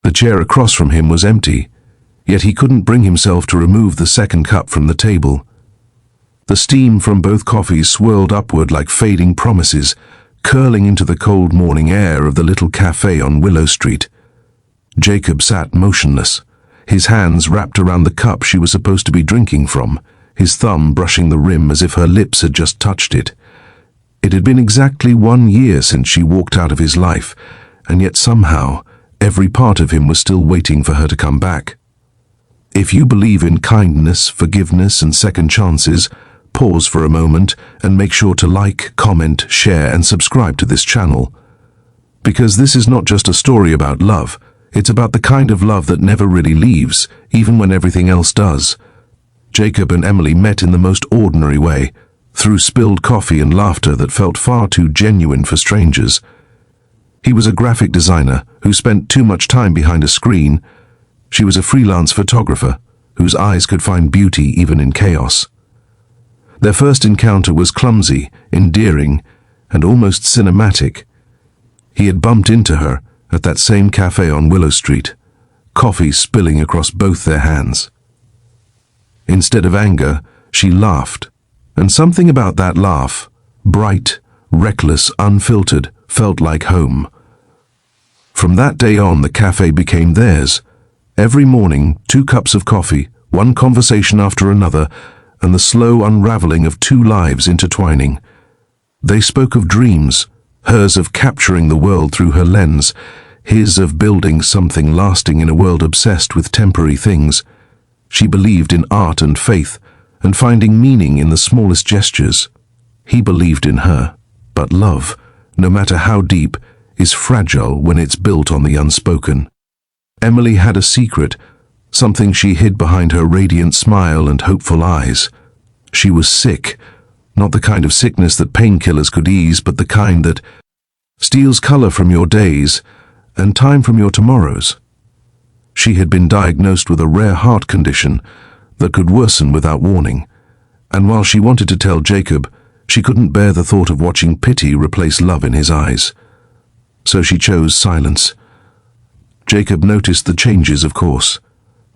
The chair across from him was empty, yet he couldn't bring himself to remove the second cup from the table. The steam from both coffees swirled upward like fading promises, curling into the cold morning air of the little café on Willow Street. Jacob sat motionless, his hands wrapped around the cup she was supposed to be drinking from, his thumb brushing the rim as if her lips had just touched it. It had been exactly 1 year since she walked out of his life, and yet somehow every part of him was still waiting for her to come back. If you believe in kindness, forgiveness, and second chances, pause for a moment and make sure to like, comment, share, and subscribe to this channel. Because this is not just a story about love, it's about the kind of love that never really leaves, even when everything else does. Jacob and Emily met in the most ordinary way, through spilled coffee and laughter that felt far too genuine for strangers. He was a graphic designer who spent too much time behind a screen. She was a freelance photographer whose eyes could find beauty even in chaos. Their first encounter was clumsy, endearing, and almost cinematic. He had bumped into her at that same café on Willow Street, coffee spilling across both their hands. Instead of anger, she laughed, and something about that laugh, bright, reckless, unfiltered, felt like home. From that day on, the café became theirs. Every morning, 2 cups of coffee, one conversation after another, and the slow unraveling of 2 lives intertwining. They spoke of dreams, hers of capturing the world through her lens, his of building something lasting in a world obsessed with temporary things. She believed in art and faith, and finding meaning in the smallest gestures. He believed in her, but love, no matter how deep, is fragile when it's built on the unspoken. Emily had a secret, something she hid behind her radiant smile and hopeful eyes. She was sick, not the kind of sickness that painkillers could ease, but the kind that steals color from your days and time from your tomorrows. She had been diagnosed with a rare heart condition that could worsen without warning, and while she wanted to tell Jacob, she couldn't bear the thought of watching pity replace love in his eyes. So she chose silence. Jacob noticed the changes, of course,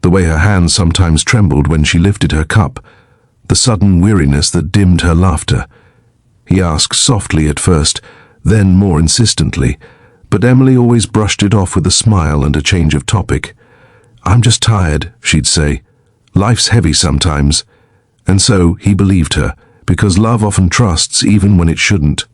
the way her hands sometimes trembled when she lifted her cup, the sudden weariness that dimmed her laughter. He asked softly at first, then more insistently, but Emily always brushed it off with a smile and a change of topic. "I'm just tired," she'd say. "Life's heavy sometimes." And so he believed her, because love often trusts even when it shouldn't.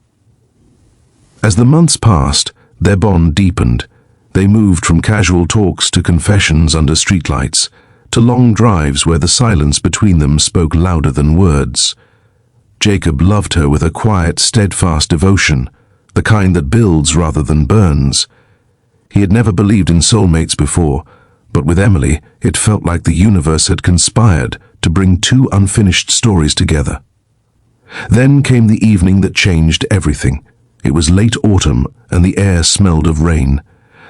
As the months passed, their bond deepened. They moved from casual talks to confessions under streetlights, to long drives where the silence between them spoke louder than words. Jacob loved her with a quiet, steadfast devotion, the kind that builds rather than burns. He had never believed in soulmates before, but with Emily, it felt like the universe had conspired to bring 2 unfinished stories together. Then came the evening that changed everything. It was late autumn, and the air smelled of rain.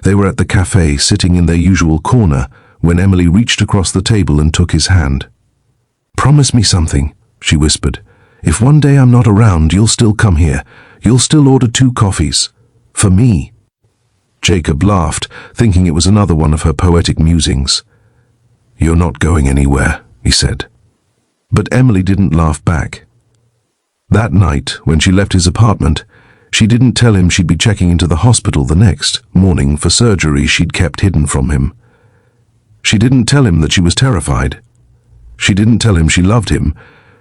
They were at the café, sitting in their usual corner, when Emily reached across the table and took his hand. "Promise me something," she whispered. "If one day I'm not around, you'll still come here. You'll still order 2 coffees. For me." Jacob laughed, thinking it was another one of her poetic musings. "You're not going anywhere," he said. But Emily didn't laugh back. That night, when she left his apartment, she didn't tell him she'd be checking into the hospital the next morning for surgery she'd kept hidden from him. She didn't tell him that she was terrified. She didn't tell him she loved him,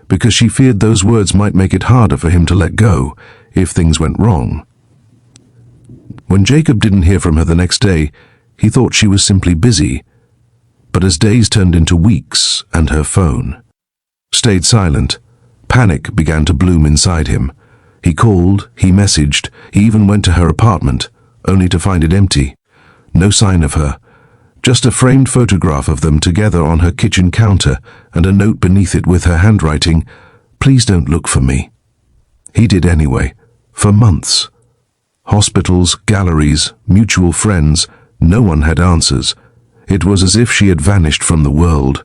because she feared those words might make it harder for him to let go if things went wrong. When Jacob didn't hear from her the next day, he thought she was simply busy. But as days turned into weeks and her phone stayed silent, panic began to bloom inside him. He called, he messaged, he even went to her apartment, only to find it empty. No sign of her. Just a framed photograph of them together on her kitchen counter and a note beneath it with her handwriting, "Please don't look for me." He did anyway, for months. Hospitals, galleries, mutual friends, no one had answers. It was as if she had vanished from the world.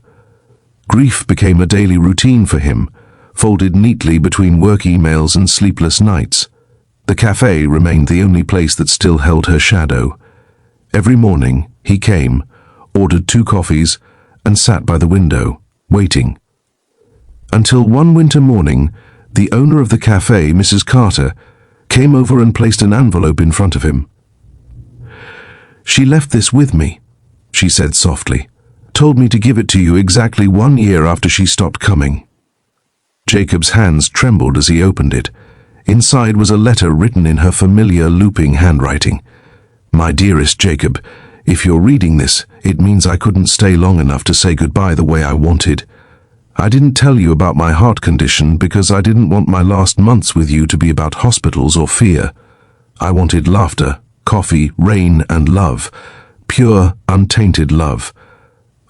Grief became a daily routine for him, folded neatly between work emails and sleepless nights. The café remained the only place that still held her shadow. Every morning, He came, ordered 2 coffees, and sat by the window, waiting. Until one winter morning, the owner of the café, Mrs. Carter, came over and placed an envelope in front of him. "She left this with me," she said softly. "Told me to give it to you exactly 1 year after she stopped coming." Jacob's hands trembled as he opened it. Inside was a letter written in her familiar looping handwriting. "My dearest Jacob, if you're reading this, it means I couldn't stay long enough to say goodbye the way I wanted. I didn't tell you about my heart condition because I didn't want my last months with you to be about hospitals or fear. I wanted laughter, coffee, rain, and love. Pure, untainted love.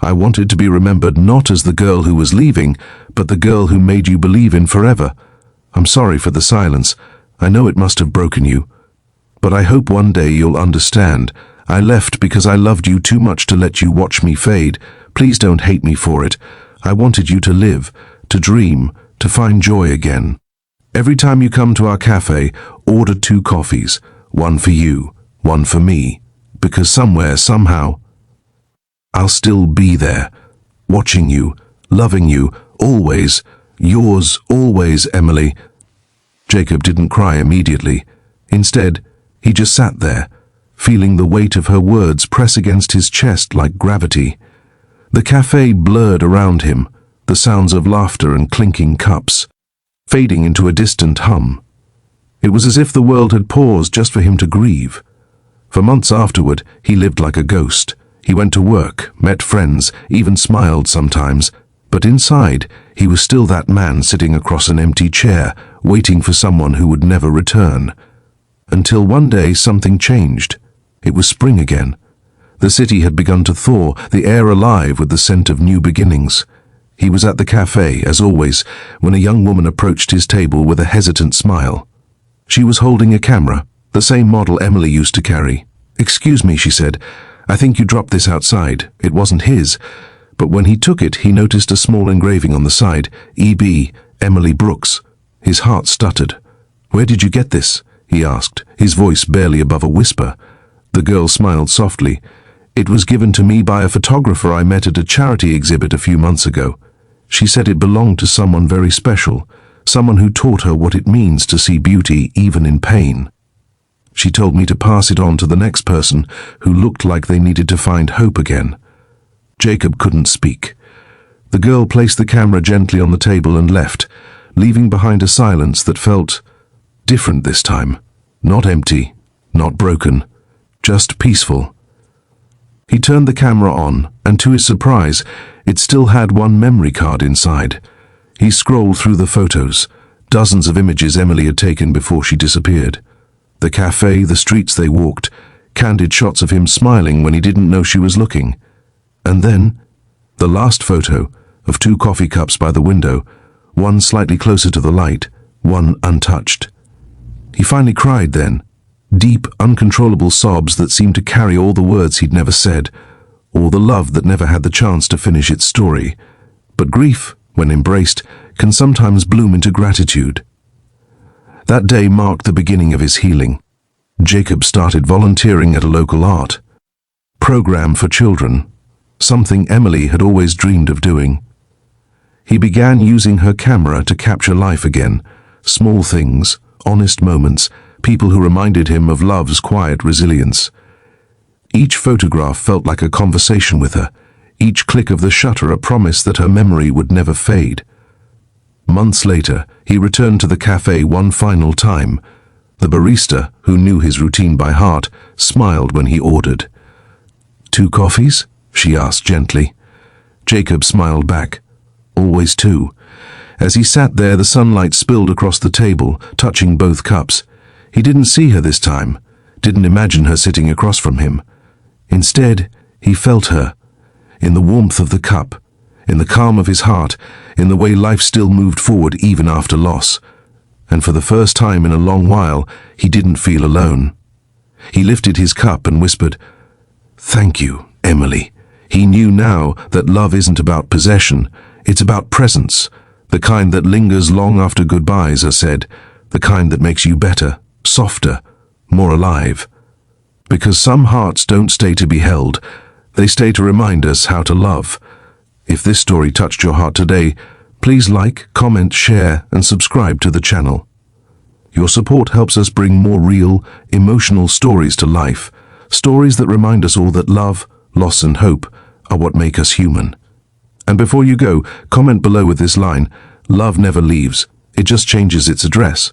I wanted to be remembered not as the girl who was leaving, but the girl who made you believe in forever. I'm sorry for the silence. I know it must have broken you. But I hope one day you'll understand. I left because I loved you too much to let you watch me fade. Please don't hate me for it. I wanted you to live, to dream, to find joy again. Every time you come to our cafe, order 2 coffees, 1 for you, 1 for me, because somewhere, somehow, I'll still be there, watching you, loving you, always, yours always, Emily." Jacob didn't cry immediately. Instead, he just sat there, feeling the weight of her words press against his chest like gravity. The cafe blurred around him, the sounds of laughter and clinking cups, fading into a distant hum. It was as if the world had paused just for him to grieve. For months afterward, he lived like a ghost. He went to work, met friends, even smiled sometimes, but inside, he was still that man sitting across an empty chair, waiting for someone who would never return. Until one day something changed. It was spring again. The city had begun to thaw, the air alive with the scent of new beginnings. He was at the cafe, as always, when a young woman approached his table with a hesitant smile. She was holding a camera, the same model Emily used to carry. "Excuse me," she said. "I think you dropped this outside. It wasn't his." But when he took it, he noticed a small engraving on the side, E.B., Emily Brooks. His heart stuttered. "Where did you get this?" he asked, his voice barely above a whisper. The girl smiled softly. "It was given to me by a photographer I met at a charity exhibit a few months ago. She said it belonged to someone very special, someone who taught her what it means to see beauty even in pain. She told me to pass it on to the next person who looked like they needed to find hope again." Jacob couldn't speak. The girl placed the camera gently on the table and left, leaving behind a silence that felt different this time. Not empty, not broken, just peaceful. He turned the camera on, and to his surprise, it still had one memory card inside. He scrolled through the photos, dozens of images Emily had taken before she disappeared. The cafe, the streets they walked, candid shots of him smiling when he didn't know she was looking. And then, the last photo of 2 coffee cups by the window, one slightly closer to the light, one untouched. He finally cried then, deep, uncontrollable sobs that seemed to carry all the words he'd never said, all the love that never had the chance to finish its story. But grief, when embraced, can sometimes bloom into gratitude. That day marked the beginning of his healing. Jacob started volunteering at a local art program for children, something Emily had always dreamed of doing. He began using her camera to capture life again, small things, honest moments, people who reminded him of love's quiet resilience. Each photograph felt like a conversation with her, each click of the shutter a promise that her memory would never fade. Months later, he returned to the cafe one final time. The barista, who knew his routine by heart, smiled when he ordered. "2 coffees?" she asked gently. Jacob smiled back. "Always 2. As he sat there, the sunlight spilled across the table, touching both cups. He didn't see her this time, didn't imagine her sitting across from him. Instead, he felt her, in the warmth of the cup, in the calm of his heart, in the way life still moved forward even after loss. And for the first time in a long while, he didn't feel alone. He lifted his cup and whispered, "Thank you, Emily." He knew now that love isn't about possession, it's about presence, the kind that lingers long after goodbyes are said, the kind that makes you better, softer, more alive. Because some hearts don't stay to be held, They stay to remind us how to love. If this story touched your heart today, please like, comment, share, and subscribe to the channel. Your support helps us bring more real, emotional stories to life, stories that remind us all that love, loss, and hope are what make us human. And before you go, comment below with this line: "Love never leaves, it just changes its address."